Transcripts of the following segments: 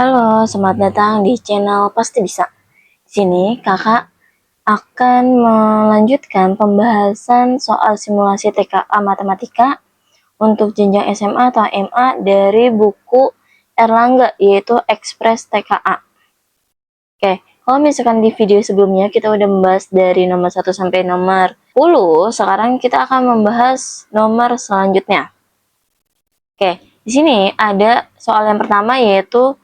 Halo, selamat datang di channel Pasti Bisa. Di sini kakak akan melanjutkan pembahasan soal simulasi TKA Matematika untuk jenjang SMA atau MA dari buku Erlangga, yaitu Ekspres TKA. Oke, kalau misalkan di video sebelumnya kita udah membahas dari nomor 1 sampai nomor 10, sekarang kita akan membahas nomor selanjutnya. Oke, di sini ada soal yang pertama yaitu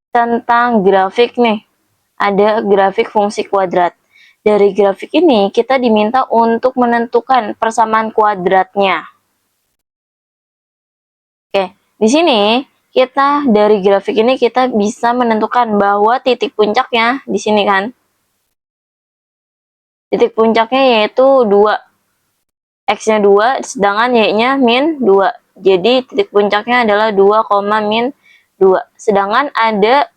tentang grafik nih. Ada grafik fungsi kuadrat. Dari grafik ini kita diminta untuk menentukan persamaan kuadratnya. Oke, di sini kita dari grafik ini kita bisa menentukan bahwa titik puncaknya di sini kan. Titik puncaknya yaitu 2. X-nya 2 sedangkan Y-nya min 2. Jadi titik puncaknya adalah 2, min 2. Sedangkan ada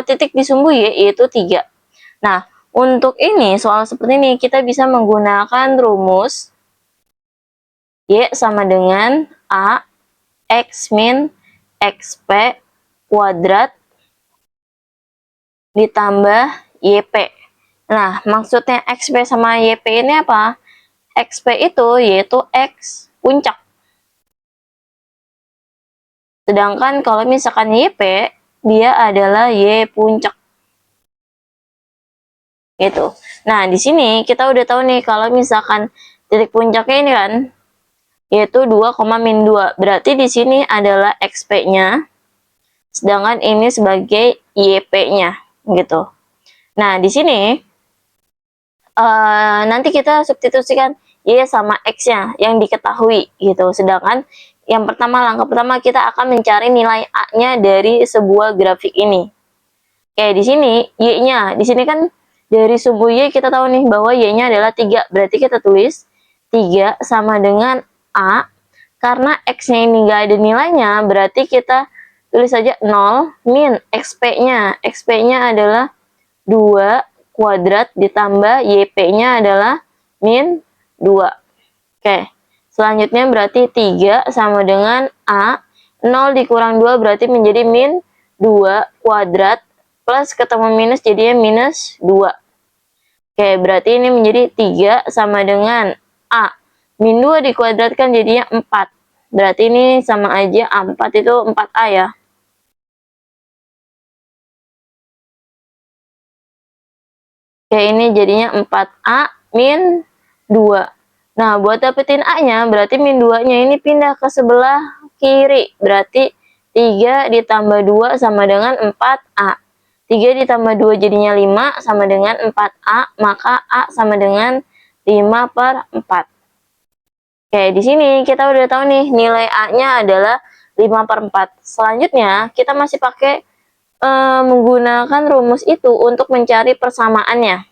titik di sumbu Y yaitu 3. Nah, untuk ini, soal seperti ini, kita bisa menggunakan rumus Y sama dengan A X min XP kuadrat ditambah YP. Nah, maksudnya XP sama YP ini apa? XP itu yaitu X puncak. Sedangkan kalau misalkan YP, dia adalah Y puncak. Gitu. Nah, di sini kita udah tahu nih kalau misalkan titik puncaknya ini kan yaitu 2, min 2. Berarti di sini adalah XP-nya, sedangkan ini sebagai YP-nya, gitu. Nah, di sini nanti kita substitusikan Y sama X-nya yang diketahui, gitu. Sedangkan yang pertama, langkah pertama kita akan mencari nilai A-nya dari sebuah grafik ini. Oke, di sini Y-nya, di sini kan dari sumbu Y kita tahu nih bahwa Y-nya adalah 3. Berarti kita tulis 3 sama dengan A. Karena X-nya ini nggak ada nilainya, berarti kita tulis saja 0 min XP-nya. XP-nya adalah 2 kuadrat ditambah YP-nya adalah min 2. Oke, selanjutnya berarti 3 sama dengan A. 0 dikurang 2 berarti menjadi min 2 kuadrat plus ketemu minus jadinya minus 2. Oke, berarti ini menjadi 3 sama dengan A. Min 2 dikuadratkan jadinya 4. Berarti ini sama aja 4 itu 4A ya. Oke, ini jadinya 4A min 2. Nah, buat dapetin A-nya, berarti min 2-nya ini pindah ke sebelah kiri. Berarti 3 ditambah 2 sama dengan 4A. 3 ditambah 2 jadinya 5 sama dengan 4A, maka A sama dengan 5/4. Oke, di sini kita udah tahu nih nilai A-nya adalah 5/4. Selanjutnya, kita masih pakai menggunakan rumus itu untuk mencari persamaannya.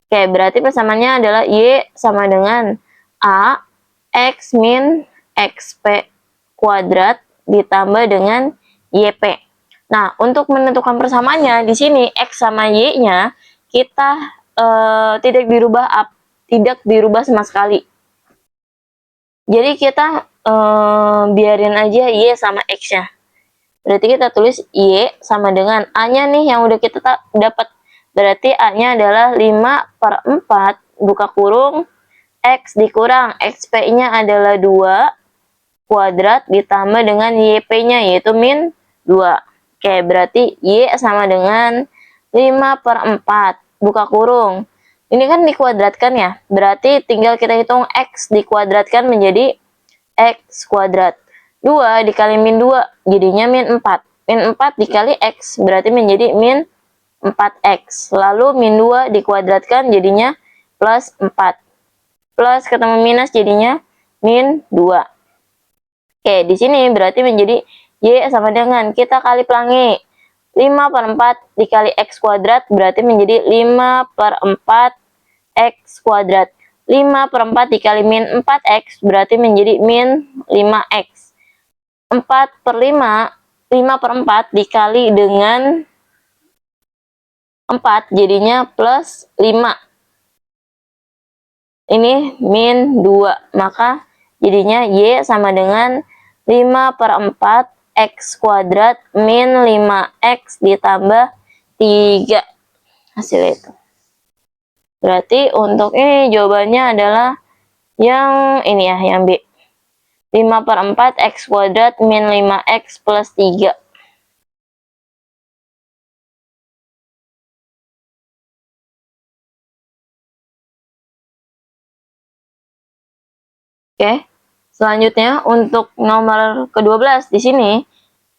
Oke, berarti persamaannya adalah Y sama dengan A X min XP kuadrat ditambah dengan YP. Nah, untuk menentukan persamaannya, di sini X sama Y-nya kita tidak dirubah sama sekali. Jadi kita biarin aja Y sama X-nya. Berarti kita tulis Y sama dengan A-nya nih yang udah kita dapat. Berarti A-nya adalah 5/4 buka kurung X dikurang XP-nya adalah 2 kuadrat ditambah dengan YP-nya yaitu min 2. Oke, berarti Y sama dengan 5/4 buka kurung. Ini kan dikuadratkan ya, berarti tinggal kita hitung X dikuadratkan menjadi X kuadrat. 2 dikali min 2 jadinya min 4. Min 4 dikali X berarti menjadi min 4X. Lalu min 2 dikuadratkan jadinya plus 4. Plus ketemu minus jadinya min 2. Oke, di sini berarti menjadi Y sama dengan kita kali pelangi 5/4 dikali X kuadrat berarti menjadi 5/4 X kuadrat. 5/4 dikali min 4X berarti menjadi min 5X. 4/5, 5/4 dikali dengan 4 jadinya plus 5. Ini min 2, maka jadinya Y sama dengan 5/4 X kuadrat min 5X ditambah 3. Hasil itu. Berarti untuk ini jawabannya adalah yang ini ya, yang B. 5/4 X kuadrat min 5X plus 3. Oke. Selanjutnya untuk nomor ke-12 di sini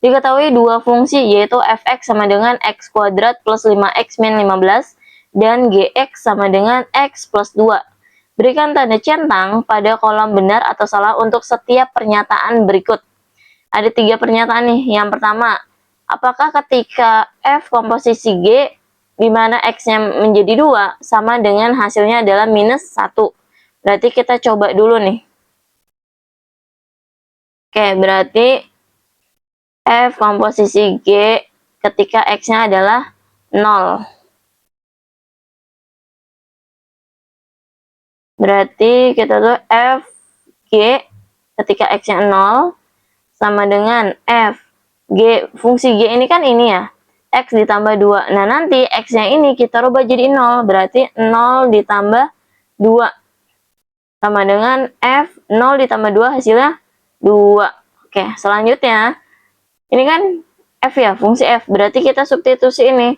diketahui dua fungsi yaitu fx sama dengan x kuadrat plus 5x min 15 dan gx sama dengan x plus 2. Berikan tanda centang pada kolom benar atau salah untuk setiap pernyataan berikut. Ada 3 pernyataan nih. Yang pertama, apakah ketika f komposisi G di mana x-nya menjadi 2 sama dengan hasilnya adalah minus 1? Berarti kita coba dulu nih. Oke, berarti F komposisi G ketika X-nya adalah 0. Berarti kita tuh F G ketika X-nya 0 sama dengan F G, fungsi G ini kan ini ya, X ditambah 2. Nah, nanti X-nya ini kita rubah jadi 0, berarti 0 ditambah 2. Sama dengan F 0 ditambah 2 hasilnya 2. Oke, selanjutnya ini kan F ya, fungsi F. Berarti kita substitusi ini.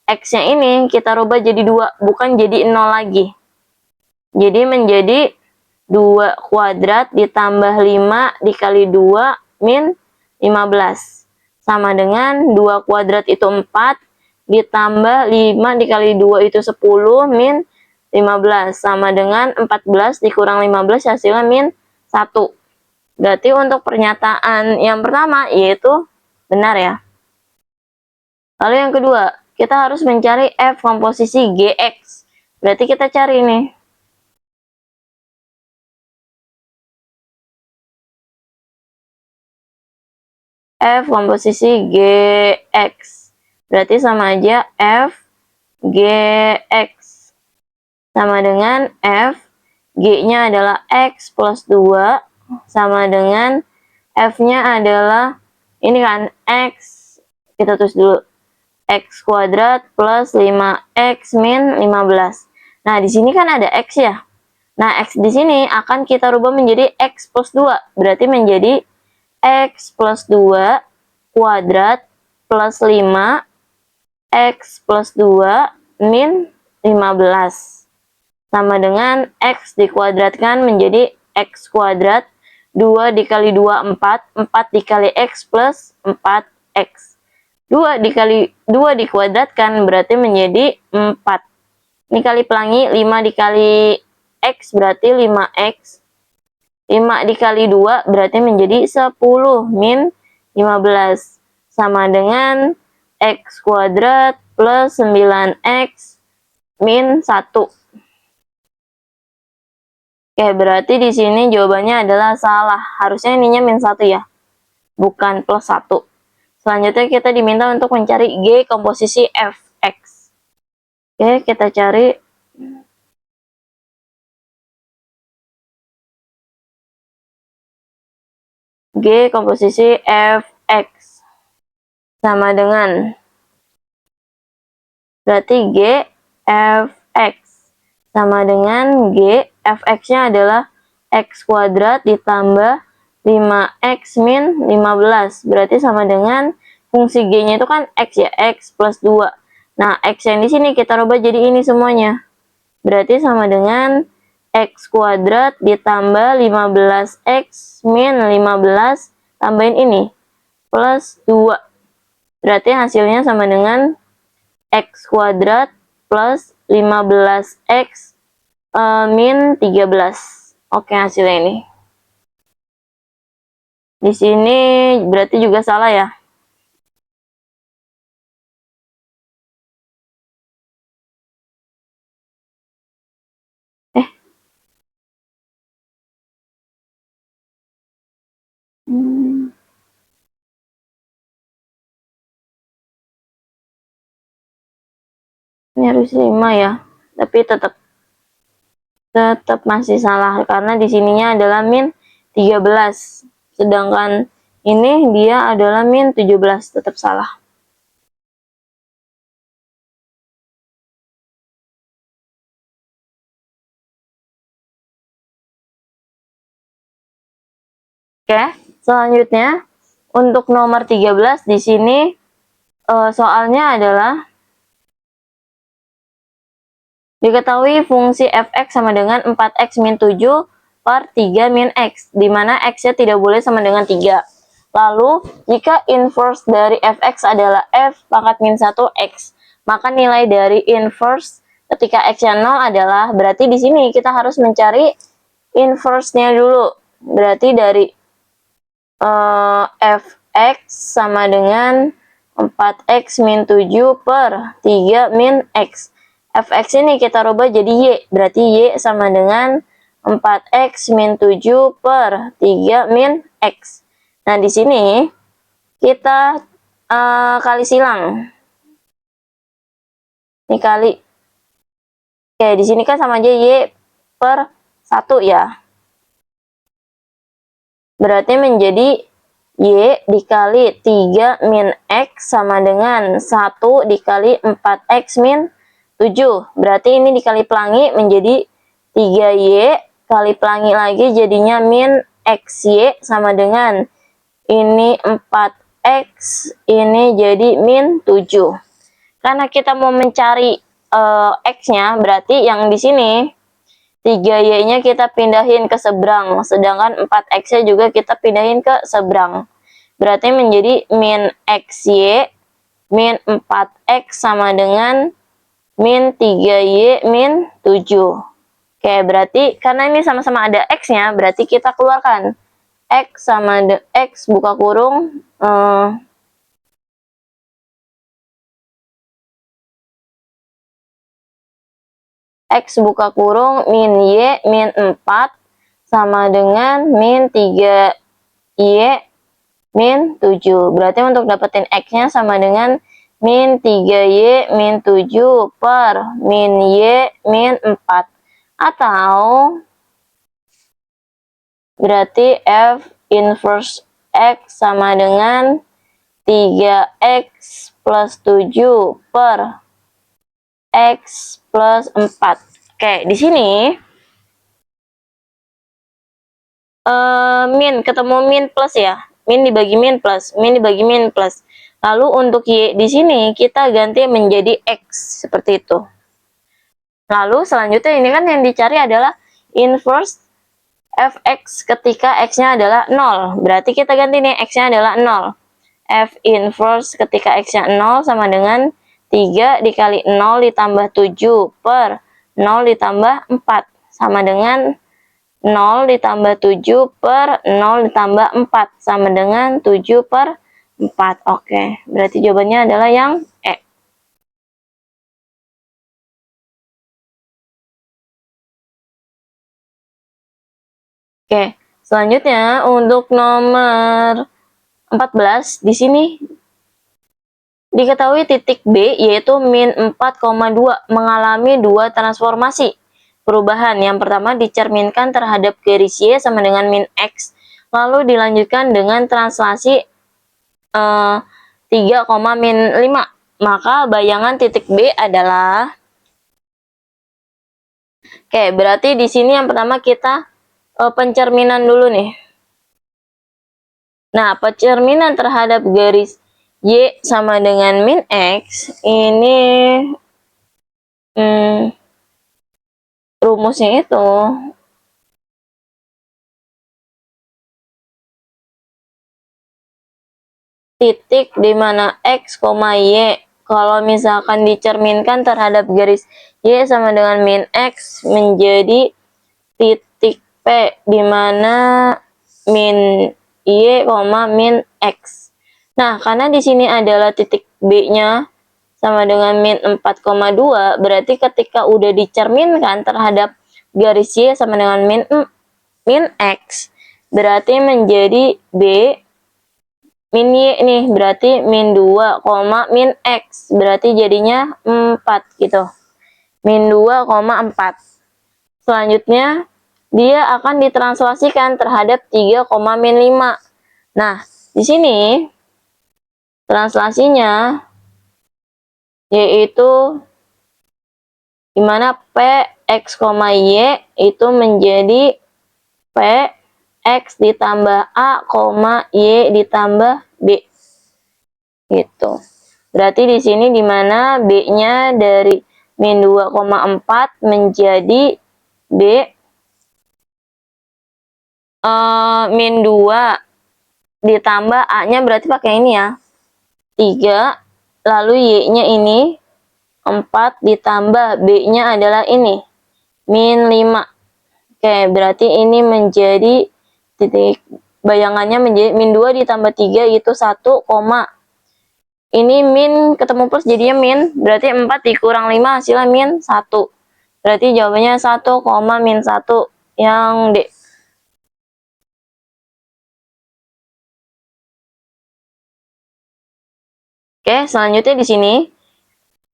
X-nya ini kita rubah jadi 2, bukan jadi 0 lagi. Jadi menjadi 2 kuadrat ditambah 5 dikali 2 min 15. Sama dengan 2 kuadrat itu 4 ditambah 5 dikali 2 itu 10 min 15. Sama dengan 14 dikurang 15 hasilnya min 1. Berarti untuk pernyataan yang pertama yaitu benar ya. Lalu yang kedua, kita harus mencari F komposisi GX. Berarti kita cari nih. F komposisi GX. Berarti sama aja F GX. Sama dengan F G-nya adalah X plus 2. Sama dengan F-nya adalah ini kan X. Kita tulis dulu. X kuadrat plus 5X min 15. Nah, di sini kan ada X ya. Nah, X di sini akan kita rubah menjadi X plus 2. Berarti menjadi X plus 2 kuadrat plus 5 X plus 2 min 15. Sama dengan X dikuadratkan menjadi X kuadrat 2 dikali 2, 4. 4 dikali X plus 4X. 2 dikali 2 dikuadratkan berarti menjadi 4. Ini kali pelangi, 5 dikali X berarti 5X. 5 dikali 2 berarti menjadi 10 min 15. Sama dengan X kuadrat plus 9X min 1. Oke, berarti di sini jawabannya adalah salah. Harusnya ininya min 1 ya, bukan plus 1. Selanjutnya kita diminta untuk mencari G komposisi Fx. Oke, kita cari. G komposisi Fx. Sama dengan. Berarti G Fx. Sama dengan G Fx-nya adalah X kuadrat ditambah 5X min 15. Berarti sama dengan fungsi G-nya itu kan X ya, X plus 2. Nah, X yang di sini kita rubah jadi ini semuanya. Berarti sama dengan X kuadrat ditambah 15X min 15 tambahin ini plus 2. Berarti hasilnya sama dengan X kuadrat plus 15X min 13. Oke, hasilnya ini. Di sini berarti juga salah ya. Ini harus 5 ya. Tapi tetap masih salah karena di sininya adalah min 13. Sedangkan Ini dia adalah min 17, tetap salah. Oke, selanjutnya untuk nomor 13 di sini soalnya adalah diketahui fungsi fx sama dengan 4x min 7 per 3 min x, di mana x-nya tidak boleh sama dengan 3. Lalu, jika inverse dari fx adalah f pangkat min 1x, maka nilai dari inverse ketika x-nya 0 adalah, berarti di sini kita harus mencari inverse-nya dulu. Berarti dari fx sama dengan 4x min 7 per 3 min x. Fx ini kita rubah jadi y, berarti y sama dengan 4x min 7 per 3 min x. Nah, di sini kita kali silang. Ini kali. Oke, di sini kan sama aja y per 1 ya. Berarti menjadi y dikali 3 min x sama dengan 1 dikali 4x min 7. Berarti ini dikali pelangi menjadi 3y kali pelangi lagi jadinya min xy sama dengan ini 4x, ini jadi min 7. Karena kita mau mencari x-nya, berarti yang di sini 3y-nya kita pindahin ke seberang, sedangkan 4x-nya juga kita pindahin ke seberang. Berarti menjadi min xy min 4x sama dengan min 3y min 7. Oke, berarti karena ini sama-sama ada x-nya, berarti kita keluarkan x sama x buka kurung x buka kurung min y min 4 sama dengan min 3y min 7. Berarti untuk dapetin x-nya sama dengan min 3y min 7 per min y min 4. Atau berarti f inverse x sama dengan 3x plus 7 per x plus 4. Oke, di sini min ketemu min plus ya. Min dibagi min plus, min dibagi min plus. Lalu untuk y di sini kita ganti menjadi x seperti itu. Lalu selanjutnya ini kan yang dicari adalah inverse fx ketika x-nya adalah 0. Berarti kita ganti nih x-nya adalah 0. F inverse ketika x-nya 0 sama dengan 3 dikali 0 ditambah 7 per 0 ditambah 4 sama dengan 0 ditambah 7 per 0 ditambah 4 sama dengan 7 per 4. Oke, berarti jawabannya adalah yang E. Oke, selanjutnya untuk nomor 14 di sini diketahui titik B yaitu min 4,2 mengalami dua transformasi perubahan. Yang pertama dicerminkan terhadap garis Y sama dengan min X, lalu dilanjutkan dengan translasi 3, min 5. Maka bayangan titik B adalah, oke, berarti di sini yang pertama kita pencerminan dulu nih. Nah, pencerminan terhadap garis Y sama dengan min X ini rumusnya itu titik di mana X, Y kalau misalkan dicerminkan terhadap garis Y sama dengan min X menjadi titik P di mana min Y, min X. Nah, karena di sini adalah titik B-nya sama dengan min 4,2, berarti ketika udah dicerminkan terhadap garis Y sama dengan min X, berarti menjadi B min Y nih, berarti min 2, min X, berarti jadinya 4 gitu. Min 2,4. Selanjutnya, dia akan ditranslasikan terhadap 3, min 5. Nah, Di sini translasinya yaitu dimana P X, Y itu menjadi P X ditambah A, Y ditambah B. Gitu. Berarti di sini dimana B-nya dari min 2,4 menjadi B min 2 ditambah A-nya berarti pakai ini ya. 3, lalu Y-nya ini 4 ditambah B-nya adalah ini min 5. Oke, berarti ini menjadi titik bayangannya menjadi min 2 ditambah 3 itu 1, ini min ketemu plus jadinya min, berarti 4 dikurang 5 hasilnya min 1. Berarti jawabannya 1, min 1 yang D. Oke, selanjutnya di sini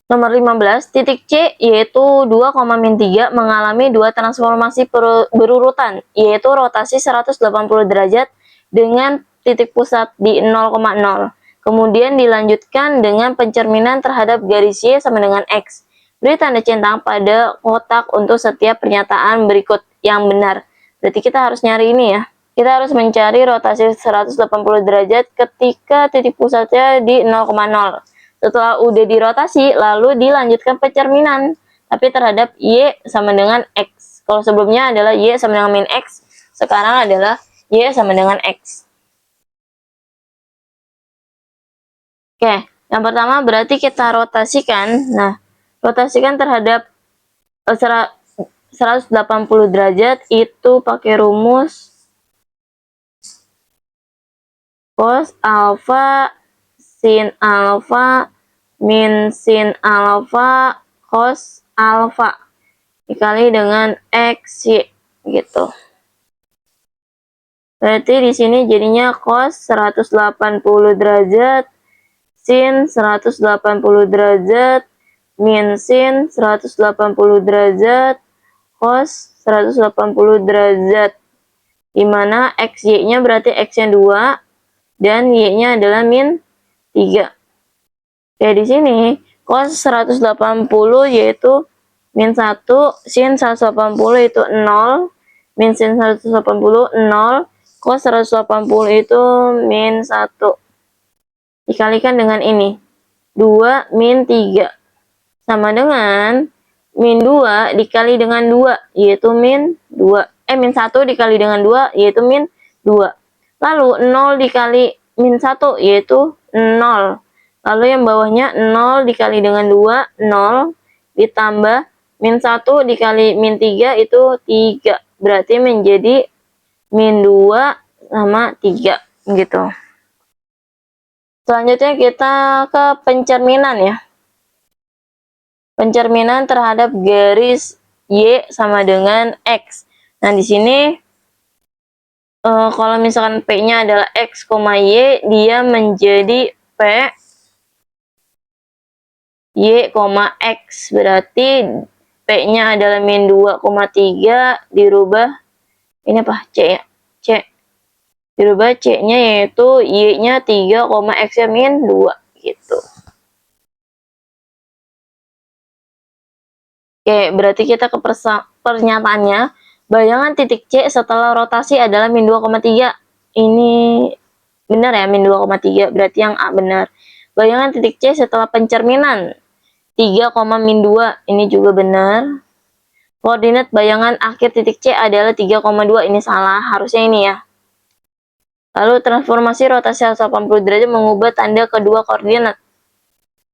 nomor 15, titik C yaitu 2, min 3 mengalami dua transformasi berurutan, yaitu rotasi 180 derajat dengan titik pusat di 0,0. Kemudian dilanjutkan dengan pencerminan terhadap garis Y sama dengan X. Beri tanda centang pada kotak untuk setiap pernyataan berikut yang benar. Berarti kita harus nyari ini ya. Kita harus mencari rotasi 180 derajat ketika titik pusatnya di 0,0. Setelah udah dirotasi, lalu dilanjutkan pencerminan. Tapi terhadap Y sama dengan X. Kalau sebelumnya adalah Y sama dengan min X, sekarang adalah Y sama dengan X. Oke, yang pertama berarti kita rotasikan. Nah, rotasikan terhadap 180 derajat itu pakai rumus cos alfa sin alfa min sin alfa cos alfa dikali dengan X, Y gitu. Berarti di sini jadinya cos 180 derajat sin 180 derajat min sin 180 derajat cos 180 derajat, dimana XY-nya berarti X-nya 2 dan Y-nya adalah min 3. Oke, di sini cos 180 yaitu min 1, sin 180 itu 0, min sin 180 0, cos 180 itu min 1. Dikalikan dengan ini, 2 min 3 sama dengan min 2 dikali dengan 2 yaitu min 2. Min 1 dikali dengan 2 yaitu min 2. Lalu 0 dikali min 1 yaitu 0. Lalu yang bawahnya 0 dikali dengan 2, 0 ditambah min 1 dikali min 3 itu 3. Berarti menjadi min 2 sama 3 gitu. Selanjutnya kita ke pencerminan ya. Pencerminan terhadap garis Y sama dengan X. Nah, di sini kalau misalkan P-nya adalah X, Y, dia menjadi P Y, X. Berarti P-nya adalah min 2,3 dirubah ini apa? C ya? C. Dirubah C-nya yaitu Y-nya 3, X-nya min 2 gitu. Oke, berarti kita ke pernyataannya. Bayangan titik C setelah rotasi adalah min 2,3. Ini benar ya, min 2,3. Berarti yang A benar. Bayangan titik C setelah pencerminan 3, min 2. Ini juga benar. Koordinat bayangan akhir titik C adalah 3,2. Ini salah. Harusnya ini ya. Lalu transformasi rotasi 180 derajat mengubah tanda kedua koordinat.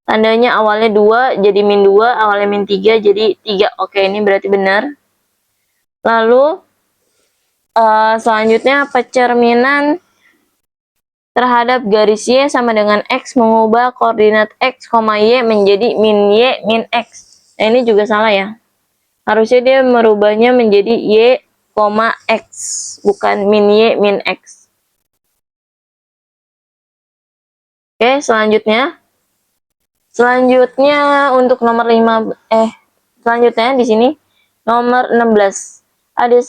Tandanya awalnya 2 jadi min 2, awalnya min 3 jadi 3. Oke, ini berarti benar. Lalu selanjutnya pencerminan terhadap garis Y sama dengan X mengubah koordinat X, Y menjadi min Y, min X. Nah, ini juga salah ya. Harusnya dia merubahnya menjadi Y, X, bukan min Y, min X. Oke, selanjutnya untuk nomor 5 selanjutnya di sini nomor 16. Ada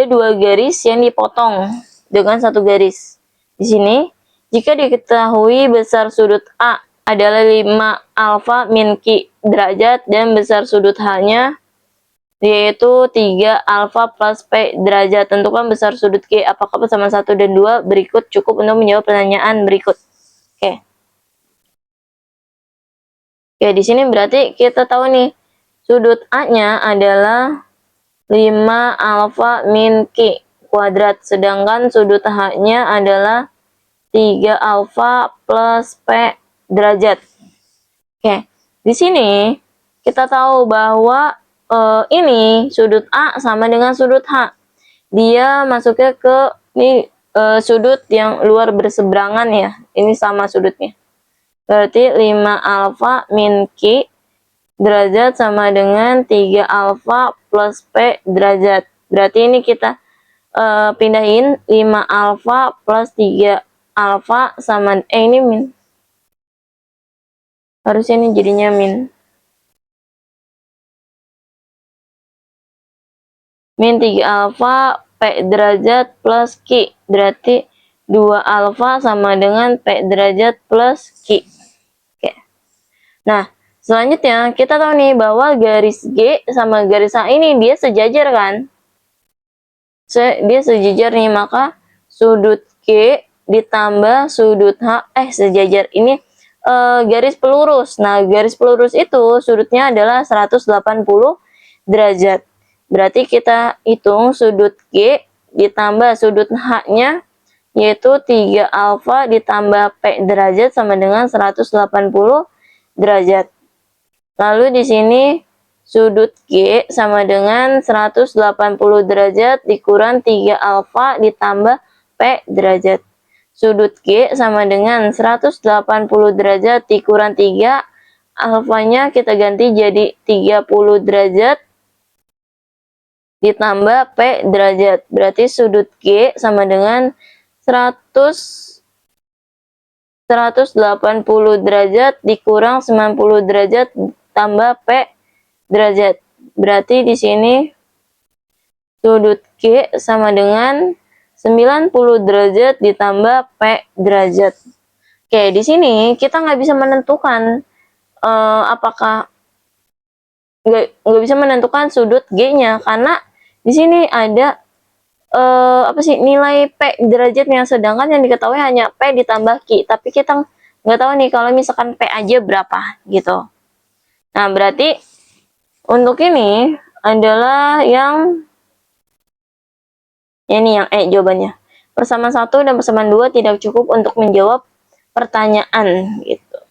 dua garis yang dipotong dengan satu garis. Di sini, jika diketahui besar sudut A adalah 5 alfa min Q derajat dan besar sudut H-nya yaitu 3 alfa plus P derajat. Tentukan besar sudut Q apakah bersama 1 dan 2 berikut cukup untuk menjawab pertanyaan berikut. Oke. Oke, di sini berarti kita tahu nih, sudut A-nya adalah 5 alfa min Q kuadrat, sedangkan sudut H-nya adalah 3 alfa plus P derajat. Oke, di sini kita tahu bahwa ini sudut A sama dengan sudut H. Dia masuknya ke ini sudut yang luar berseberangan ya. Ini sama sudutnya. Berarti 5 alfa min Q derajat sama dengan 3 alfa plus P derajat. Berarti ini kita pindahin 5 alfa plus 3 alfa sama ini min. Harusnya ini jadinya min 3 alfa P derajat plus Q. Berarti 2 alfa sama dengan P derajat plus Q. Oke. Nah, selanjutnya kita tahu nih bahwa garis G sama garis H ini dia sejajar kan? Dia sejajar nih, maka sudut G ditambah sudut H sejajar. Ini garis pelurus. Nah, garis pelurus itu sudutnya adalah 180 derajat. Berarti kita hitung sudut G ditambah sudut H-nya yaitu 3 alfa ditambah P derajat sama dengan 180 derajat. Lalu di sini sudut G sama dengan 180 derajat dikurang 3 alfa ditambah P derajat. Sudut G sama dengan 180 derajat dikurang 3, alfanya kita ganti jadi 30 derajat ditambah P derajat. Berarti sudut G sama dengan 180 derajat dikurang 90 derajat tambah P derajat. Berarti di sini sudut G sama dengan 90 derajat ditambah P derajat. Oke, di sini kita nggak bisa menentukan apakah nggak bisa menentukan sudut G-nya karena di sini ada nilai P derajatnya, sedangkan yang diketahui hanya P ditambah Q, tapi kita nggak tahu nih kalau misalkan P aja berapa gitu. Nah, berarti untuk ini adalah yang ini yang jawabannya. Persamaan 1 dan persamaan 2 tidak cukup untuk menjawab pertanyaan gitu.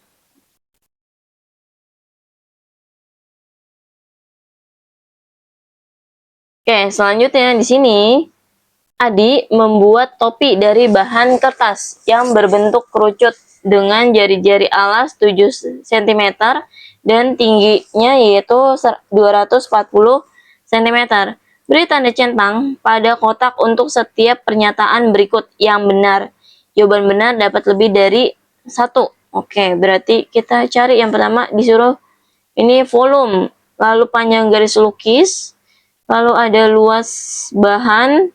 Oke, selanjutnya di sini Adi membuat topi dari bahan kertas yang berbentuk kerucut dengan jari-jari alas 7 cm dan tingginya yaitu 240 cm. Beri tanda centang pada kotak untuk setiap pernyataan berikut yang benar. Jawaban benar dapat lebih dari 1. Oke, berarti kita cari yang pertama, disuruh ini volume, lalu panjang garis lukis, lalu ada luas bahan,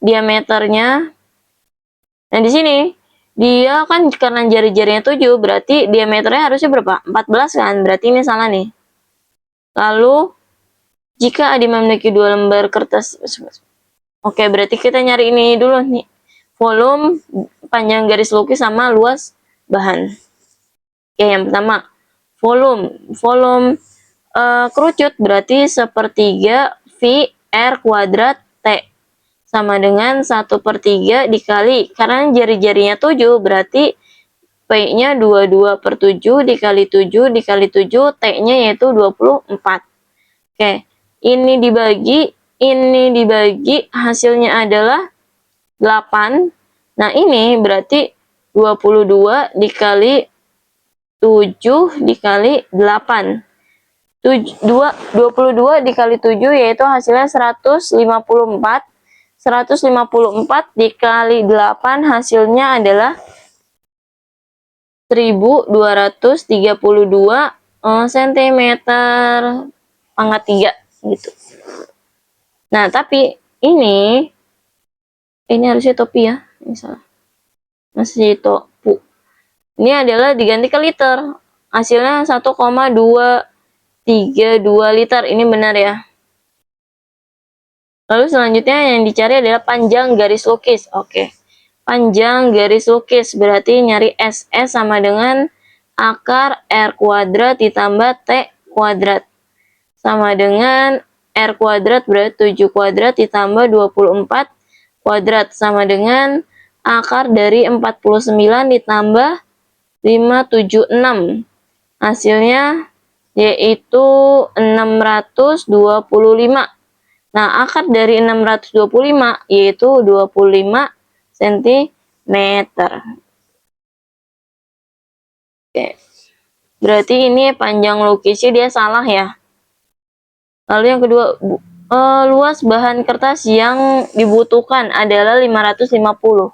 diameternya. Nah, di sini dia kan karena jari-jarinya 7, berarti diameternya harusnya berapa? 14 kan? Berarti ini salah nih. Lalu jika Adi memiliki 2 lembar kertas, oke, berarti kita nyari ini dulu nih. Volume, panjang garis lukis sama luas bahan. Oke, yang pertama volume kerucut berarti 1/3 V R kuadrat T sama dengan 1/3 dikali, karena jari-jarinya 7 berarti P-nya 22/7 dikali 7 dikali 7, T-nya yaitu 24. Oke, ini dibagi hasilnya adalah 8. Nah, ini berarti 22 dikali 7 dikali 8. 22 dikali 7 yaitu hasilnya 154. 154 dikali 8 hasilnya adalah 1232 cm pangkat 3 gitu. Nah, tapi ini harusnya topi ya, misalnya. masih topu. Ini adalah diganti ke liter. Hasilnya 1,232 liter. Ini benar ya. Lalu selanjutnya yang dicari adalah panjang garis lukis. Oke. Panjang garis lukis berarti nyari S. S sama dengan akar R kuadrat ditambah T kuadrat. Sama dengan R kuadrat berarti 7 kuadrat ditambah 24 kuadrat. Sama dengan akar dari 49 ditambah 576. Hasilnya yaitu 625. Nah, akar dari 625 yaitu 25 cm. Oke. Berarti ini panjang lukisnya dia salah ya. Lalu yang kedua, luas bahan kertas yang dibutuhkan adalah 550.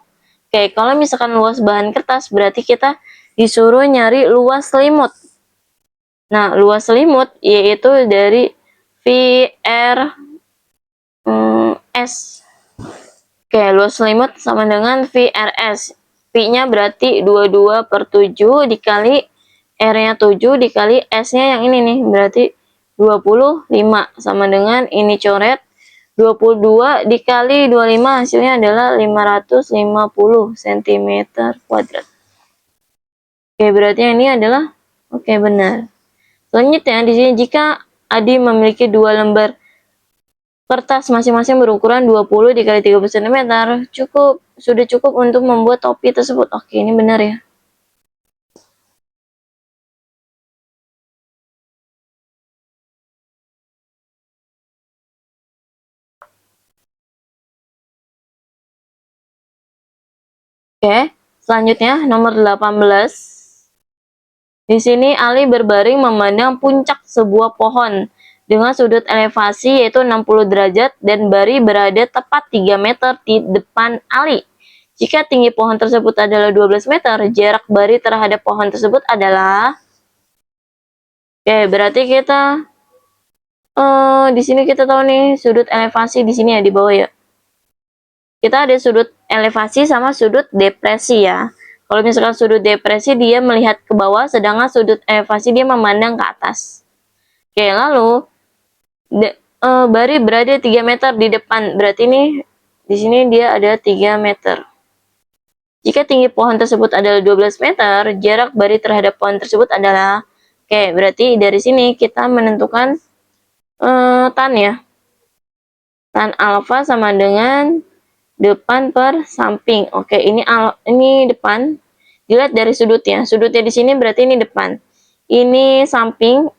Oke, kalau misalkan luas bahan kertas berarti kita disuruh nyari luas selimut. Nah, luas selimut yaitu dari VR S. Oke, luas selimut sama dengan VRS. V-nya berarti 22/7 dikali R-nya 7 dikali S-nya yang ini nih, berarti 25 sama dengan ini coret 22 dikali 25 hasilnya adalah 550 cm kuadrat. Oke, berarti ini adalah oke benar. Selanjutnya di sini jika Adi memiliki dua lembar kertas masing-masing berukuran 20 dikali 30 cm sudah cukup untuk membuat topi tersebut. Oke, ini benar ya. Oke, selanjutnya nomor 18. Di sini Ali berbaring memandang puncak sebuah pohon dengan sudut elevasi yaitu 60 derajat dan Bari berada tepat 3 meter di depan Ali. Jika tinggi pohon tersebut adalah 12 meter, jarak Bari terhadap pohon tersebut adalah... Oke, berarti kita di sini kita tahu nih sudut elevasi di sini ya di bawah ya. Kita ada sudut elevasi sama sudut depresi ya. Kalau misalkan sudut depresi dia melihat ke bawah, sedangkan sudut elevasi dia memandang ke atas. Oke, lalu Bari berada 3 meter di depan, berarti nih di sini dia ada 3 meter. Jika tinggi pohon tersebut adalah 12 meter, jarak Bari terhadap pohon tersebut adalah... Oke, berarti dari sini kita menentukan tan ya. Tan alfa sama dengan depan per samping. Oke, ini depan. Dilihat dari sudutnya. Sudutnya di sini berarti ini depan. Ini samping.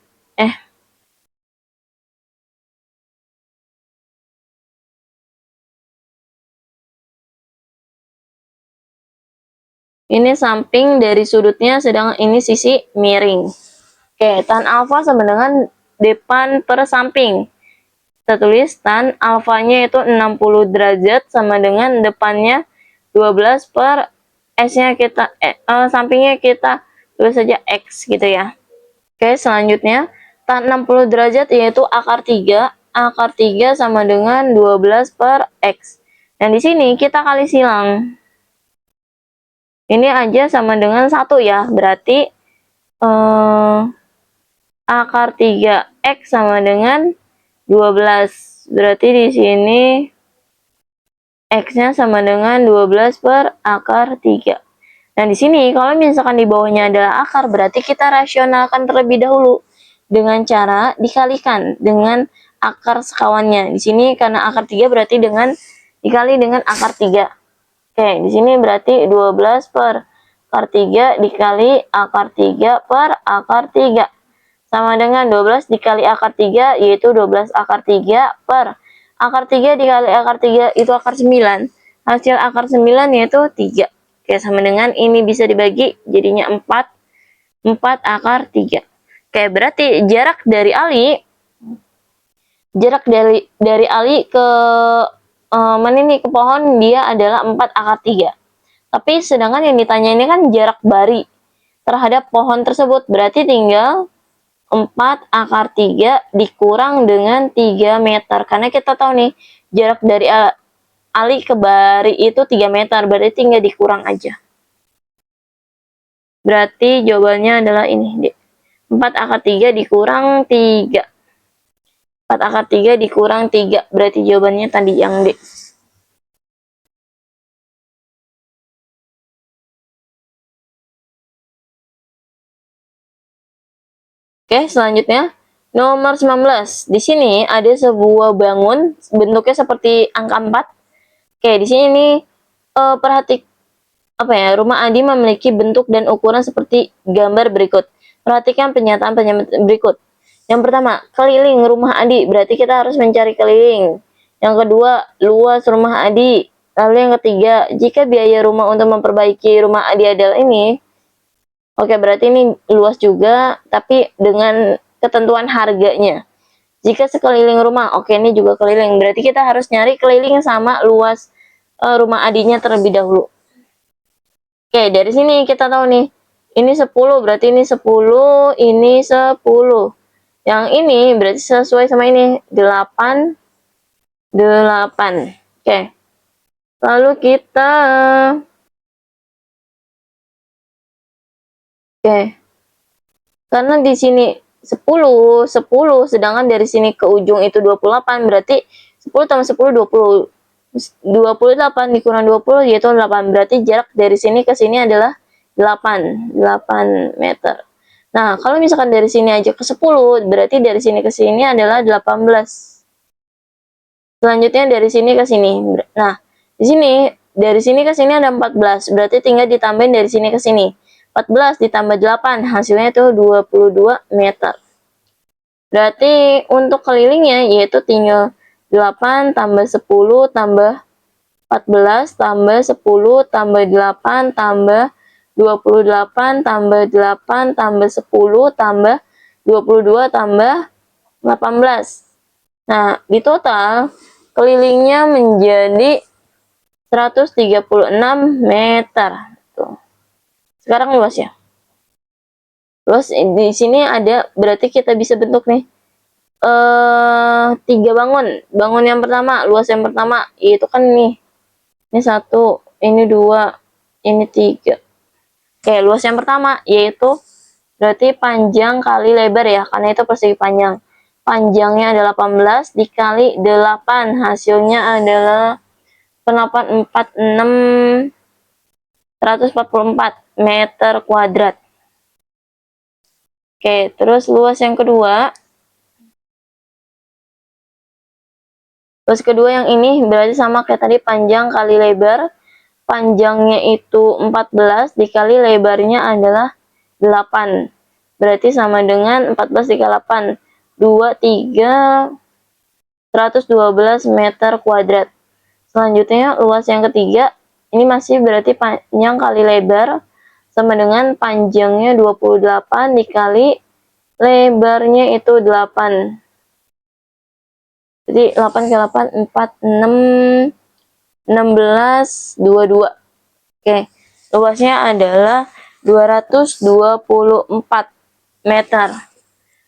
Ini samping dari sudutnya, sedangkan ini sisi miring. Oke, tan alfa sama dengan depan per samping. Kita tulis tan alfanya itu 60 derajat sama dengan depannya 12 per S-nya kita, sampingnya kita tulis saja X gitu ya. Oke, selanjutnya tan 60 derajat yaitu akar 3. Akar 3 sama dengan 12 per X. Dan di sini kita kali silang. Ini aja sama dengan 1 ya, berarti akar 3x sama dengan 12. Berarti di sini x-nya sama dengan 12 per akar 3. Nah, di sini kalau misalkan di bawahnya adalah akar, berarti kita rasionalkan terlebih dahulu dengan cara dikalikan dengan akar sekawannya. Di sini karena akar 3 berarti dengan dikali dengan akar 3. Oke, di sini berarti 12 per akar 3 dikali akar 3 per akar 3. Sama dengan 12 dikali akar 3, yaitu 12 akar 3 per akar 3 dikali akar 3, itu akar 9. Hasil akar 9 yaitu 3. Oke, sama dengan ini bisa dibagi, jadinya 4. 4 akar 3. Oke, berarti jarak dari Ali ke mana nih ke pohon dia adalah 4 akar 3. Tapi sedangkan yang ditanya ini kan jarak Bari terhadap pohon tersebut, berarti tinggal 4 akar 3 dikurang dengan 3 meter. Karena kita tahu nih jarak dari Ali ke Bari itu 3 meter, berarti tinggal dikurang aja. Berarti jawabannya adalah ini, D. 4 akar 3 dikurang 3. 4 akar 3 dikurang 3. Berarti jawabannya tadi yang D. Oke, selanjutnya nomor 19. Di sini ada sebuah bangun bentuknya seperti angka 4. Oke, di sini nih rumah Adi memiliki bentuk dan ukuran seperti gambar berikut. Perhatikan pernyataan berikut. Yang pertama, keliling rumah Adi. Berarti kita harus mencari keliling. Yang kedua, luas rumah Adi. Lalu yang ketiga, jika biaya rumah untuk memperbaiki rumah Adi adalah ini. Oke, berarti ini luas juga, tapi dengan ketentuan harganya. Jika sekeliling rumah, oke ini juga keliling. Berarti kita harus nyari keliling sama luas rumah Adinya terlebih dahulu. Oke, dari sini kita tahu nih, ini 10, berarti ini 10, ini 10. Yang ini berarti sesuai sama ini, 8, 8. Oke. Lalu kita karena di sini 10, 10, sedangkan dari sini ke ujung itu 28, berarti 10 tambah 10, 20. 28 dikurang 20 yaitu 8. Berarti jarak dari sini ke sini adalah 8 meter. Nah, kalau misalkan dari sini aja ke 10, berarti dari sini ke sini adalah 18. Selanjutnya dari sini ke sini. Nah, di sini dari sini ke sini ada 14. Berarti tinggal ditambahin dari sini ke sini. 14 ditambah 8, hasilnya itu 22 meter. Berarti untuk kelilingnya yaitu tinggal 8 tambah 10 tambah 14 tambah 10 tambah 8 tambah 28 tambah 8 tambah 10 tambah 22 tambah 18. Nah, di total kelilingnya menjadi 136 meter. Tuh. Sekarang luas ya. Luas di sini ada, berarti kita bisa bentuk nih 3 bangun. Bangun yang pertama, luas yang pertama yaitu kan nih. Ini 1, ini 2, ini 3. Oke, luas yang pertama yaitu berarti panjang kali lebar ya, karena itu persegi panjang. Panjangnya adalah 18 dikali 8, hasilnya adalah 846 144 meter kuadrat. Oke, terus luas yang kedua. Luas kedua yang ini berarti sama kayak tadi, panjang kali lebar. Panjangnya itu 14 dikali lebarnya adalah 8. Berarti sama dengan 14 dikali 8. 2, 3, 112 meter kuadrat. Selanjutnya luas yang ketiga, ini masih berarti panjang kali lebar sama dengan panjangnya 28 dikali lebarnya itu 8. Jadi 8 kali 8, 4, 6, 16, 22. Oke, luasnya adalah 224 meter.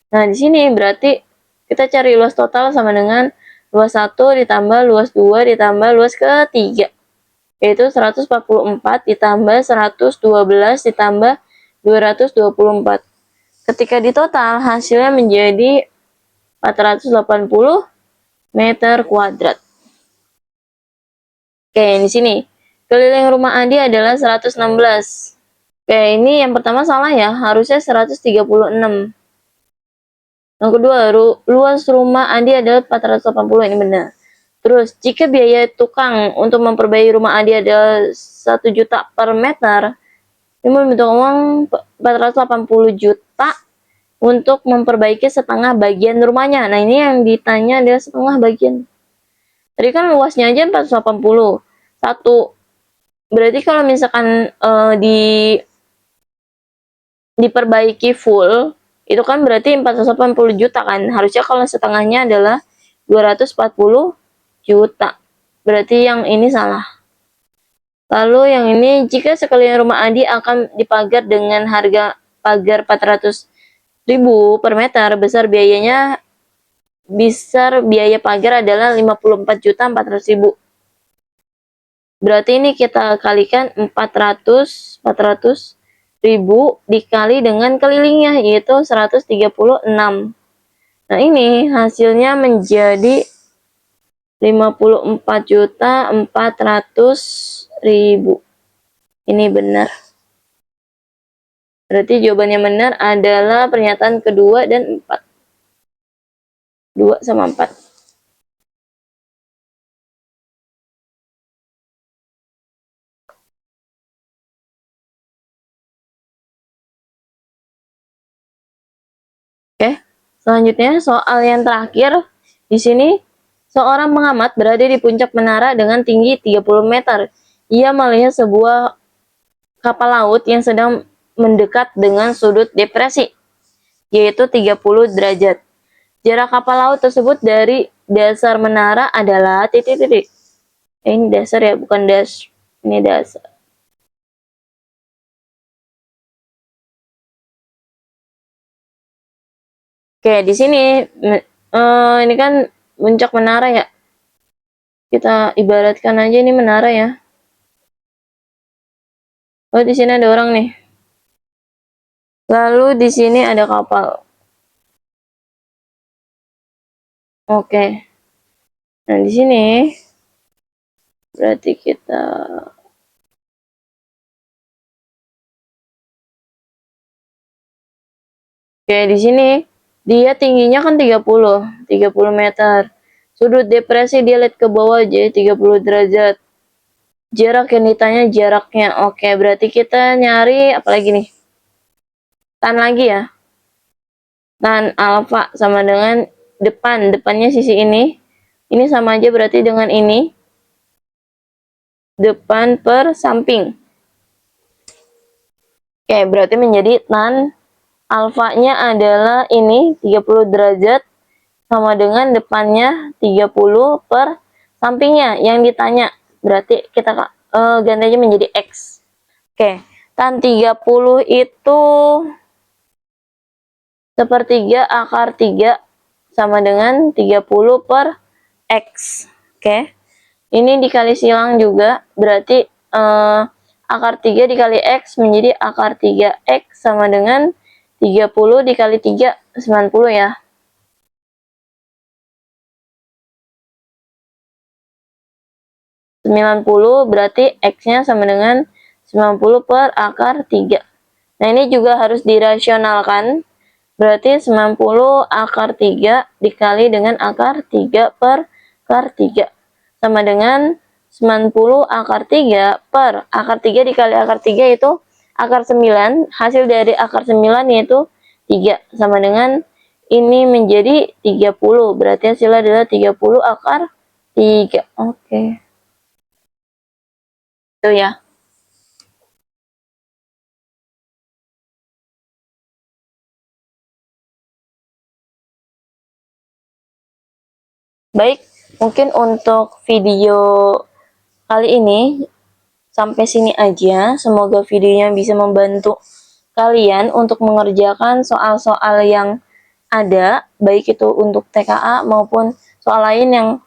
Nah, di sini berarti kita cari luas total sama dengan luas 1 ditambah luas 2 ditambah luas ketiga. Yaitu 144 ditambah 112 ditambah 224. Ketika di total hasilnya menjadi 480 meter kuadrat. Oke, di sini keliling rumah Adi adalah 116. Oke, ini yang pertama salah ya, harusnya 136. Yang kedua, luas rumah Adi adalah 480, ini benar. Terus, jika biaya tukang untuk memperbaiki rumah Adi adalah 1 juta per meter, ini membutuhkan uang 480 juta untuk memperbaiki setengah bagian rumahnya. Nah, ini yang ditanya adalah setengah bagian. Tadi kan luasnya aja 480. Satu. Berarti kalau misalkan diperbaiki full, itu kan berarti 480 juta kan. Harusnya kalau setengahnya adalah 240 juta. Berarti yang ini salah. Lalu yang ini, jika sekalian rumah Adi akan dipagar dengan harga pagar 400.000 per meter, besar biaya pagar adalah 54.400.000. Berarti ini kita kalikan 400 dikali dengan kelilingnya, yaitu 136. Nah, ini hasilnya menjadi 54.400.000. Ini benar. Berarti jawabannya benar adalah pernyataan kedua dan 4. 2 sama 4. Oke, selanjutnya soal yang terakhir. Di sini seorang pengamat berada di puncak menara dengan tinggi 30 meter. Ia melihat sebuah kapal laut yang sedang mendekat dengan sudut depresi, yaitu 30 derajat. Jarak kapal laut tersebut dari dasar menara adalah titik-titik. Ini dasar ya, bukan dash. Ini dasar. Oke, di sini ini kan puncak menara ya. Kita ibaratkan aja ini menara ya. Oh, di sini ada orang nih. Lalu di sini ada kapal. Oke. Nah, di sini berarti kita Oke, di sini dia tingginya kan 30 meter. Sudut depresi dia lihat ke bawah jadi 30 derajat. Jarak yang ditanya jaraknya. Oke, berarti kita nyari apalagi nih? Tan lagi ya. Tan alfa sama dengan depannya sisi ini. Ini sama aja berarti dengan ini. Depan per samping. Oke, berarti menjadi tan alfanya adalah ini 30 derajat sama dengan depannya 30 per sampingnya yang ditanya. Berarti kita ganti aja menjadi X. Oke, tan 30 itu sepertiga akar 3 sama dengan 30 per X. Oke, ini dikali silang juga, berarti akar 3 dikali X menjadi akar 3X sama dengan 30 dikali 3, 90 ya. 90 berarti X-nya sama dengan 90 per akar 3. Nah, ini juga harus dirasionalkan. Berarti 90 akar 3 dikali dengan akar 3 per akar 3. Sama dengan 90 akar 3 per akar 3 dikali akar 3 itu akar 9. Hasil dari akar 9 yaitu 3. Sama dengan ini menjadi 30. Berarti hasilnya adalah 30 akar 3. Oke. Itu ya. Baik, mungkin untuk video kali ini sampai sini aja. Semoga videonya bisa membantu kalian untuk mengerjakan soal-soal yang ada, baik itu untuk TKA maupun soal lain yang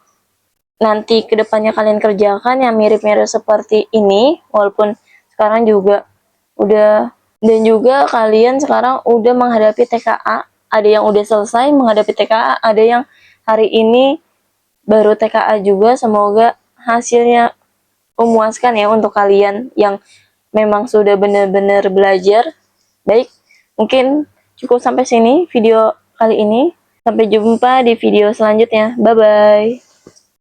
nanti kedepannya kalian kerjakan yang mirip-mirip seperti ini, walaupun sekarang juga udah, dan juga kalian sekarang udah menghadapi TKA, ada yang udah selesai menghadapi TKA, ada yang hari ini baru TKA juga. Semoga hasilnya memuaskan ya untuk kalian yang memang sudah benar-benar belajar. Baik, mungkin cukup sampai sini video kali ini. Sampai jumpa di video selanjutnya. Bye-bye.